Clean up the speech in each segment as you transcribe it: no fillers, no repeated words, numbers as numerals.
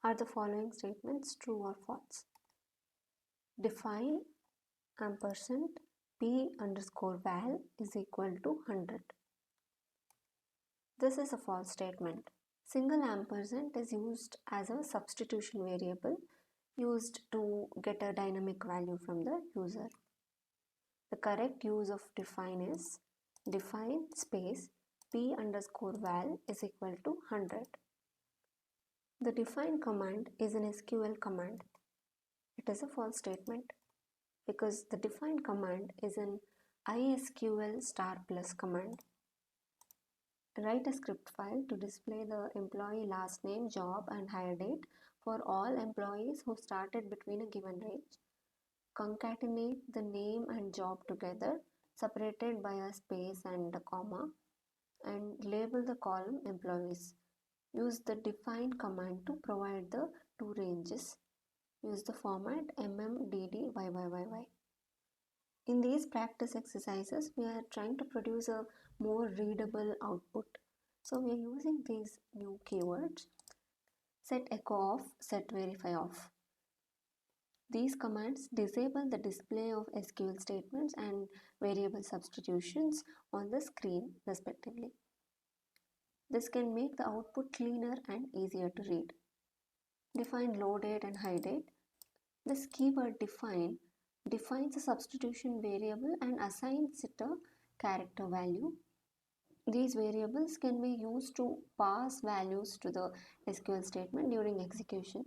Are the following statements true or false? Define ampersand p underscore val is equal to 100. This is a false statement. Single ampersand is used as a substitution variable used to get a dynamic value from the user. The correct use of define is define space p underscore val is equal to 100. The define command is an SQL command. It is a false statement because the define command is an ISQL star plus command. Write a script file to display the employee last name, job and hire date for all employees who started between a given range. Concatenate the name and job together, separated by a space and a comma, and label the column employees. Use the define command to provide the two ranges. Use the format mmddyyyyy. In these practice exercises, we are trying to produce a more readable output. So we are using these new keywords: set echo off, set verify off. These commands disable the display of SQL statements and variable substitutions on the screen respectively. This can make the output cleaner and easier to read. Define low date and high date. This keyword define defines a substitution variable and assigns it a character value. These variables can be used to pass values to the SQL statement during execution.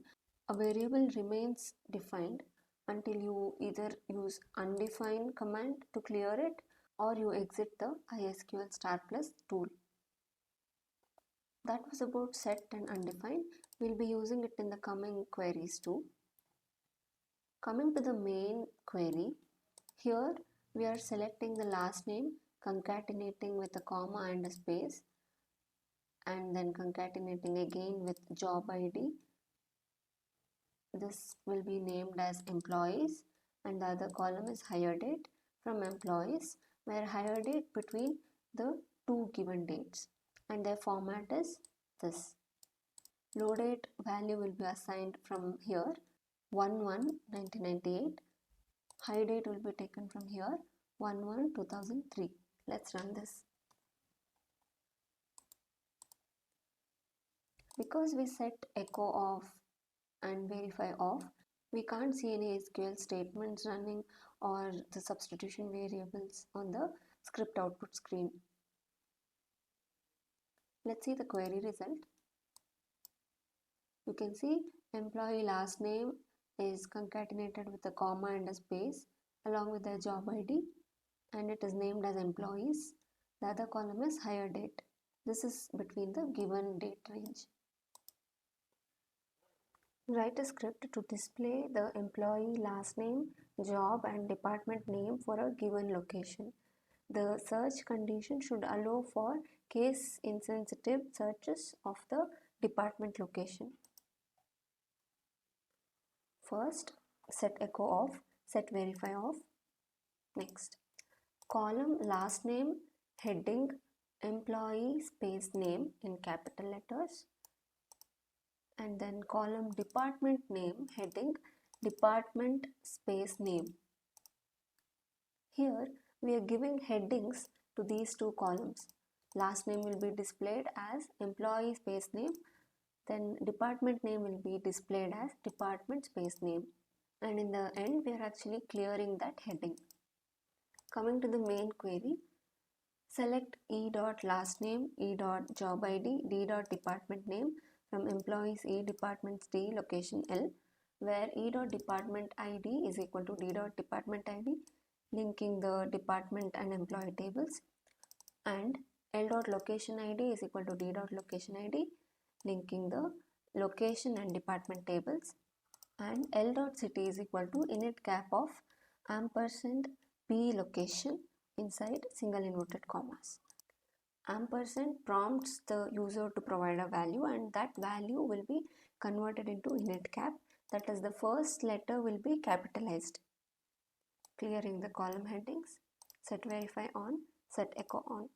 A variable remains defined until you either use undefined command to clear it or you exit the ISQL star plus tool. That was about set and undefined. We'll be using it in the coming queries too. Coming to the main query, here we are selecting the last name, concatenating with a comma and a space, and then concatenating again with job ID. This will be named as employees, and the other column is hire date from employees, where hire date between the two given dates, and their format is this. Low date value will be assigned from here 1/1/1998. High date will be taken from here 1/1/2003. Let's run this. Because we set echo off and verify off, we can't see any SQL statements running or the substitution variables on the script output screen. Let's see the query result. You can see employee last name is concatenated with a comma and a space along with their job ID, and it is named as employees. The other column is hire date. This is between the given date range. Write a script to display the employee last name, job and department name for a given location. The search condition should allow for case insensitive searches of the department location. First, set echo off, set verify off. Next, column last name, heading, employee space name in capital letters, and then column department name, heading, department space name. Here we are giving headings to these two columns. Last name will be displayed as employee space name, then department name will be displayed as department space name, and in the end we are actually clearing that heading. Coming to the main query, select e.last name, e.job ID, d.department name from employees E, departments D, location L, where e.department ID is equal to d.department ID, linking the department and employee tables, and L.location ID is equal to d.location ID, linking the location and department tables, and L.city is equal to init cap of ampersand p location inside single inverted commas. Ampersand prompts the user to provide a value, and that value will be converted into init cap, that is the first letter will be capitalized. Clearing the column headings, set verify on, set echo on.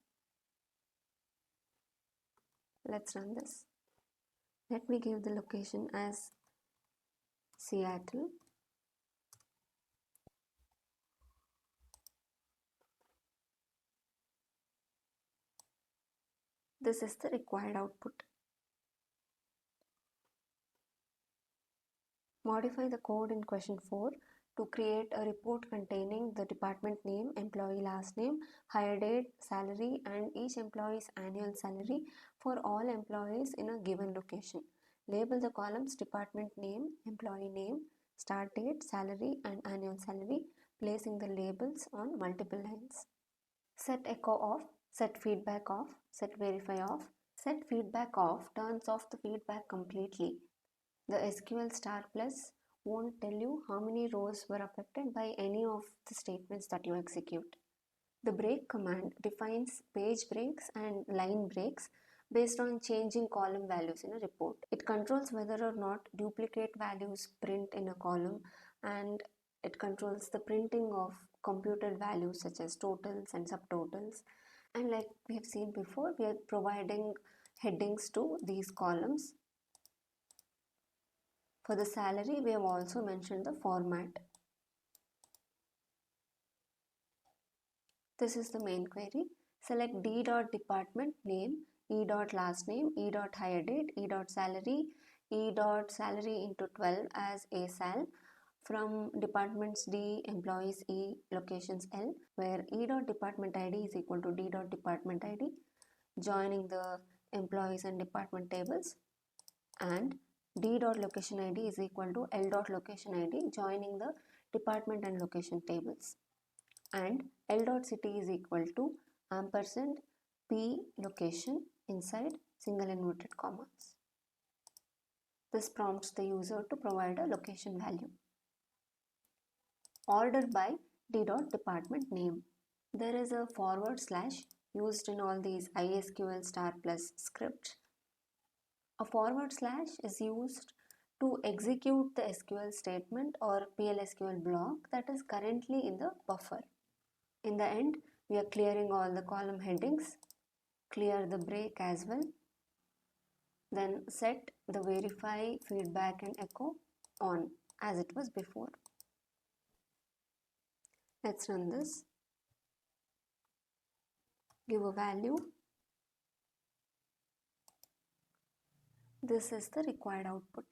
Let's run this. Let me give the location as Seattle. This is the required output. Modify the code in question 4 to create a report containing the department name, employee last name, hire date, salary, and each employee's annual salary for all employees in a given location. Label the columns department name, employee name, start date, salary, and annual salary, placing the labels on multiple lines. Set echo off, set feedback off, set verify off. Set feedback off turns off the feedback completely. The SQL star plus won't tell you how many rows were affected by any of the statements that you execute. The break command defines page breaks and line breaks based on changing column values in a report. It controls whether or not duplicate values print in a column, and it controls the printing of computed values such as totals and subtotals. And like we have seen before, we are providing headings to these columns. For the salary, we have also mentioned the format. This is the main query. Select d.department name, e.last name, e.hire date, e.salary, e.salary into 12 as a sal from departments D, employees E, locations L, where e.department ID is equal to d.department ID, joining the employees and department tables, and d.location ID is equal to l.location ID, joining the department and location tables, and l.city is equal to ampersand p location inside single inverted commas. This prompts the user to provide a location value. Order by d.department name. There is a forward slash used in all these ISQL star plus scripts. A forward slash is used to execute the SQL statement or PLSQL block that is currently in the buffer. In the end, we are clearing all the column headings, clear the break as well, then set the verify, feedback and echo on as it was before. Let's run this. Give a value. This is the required output.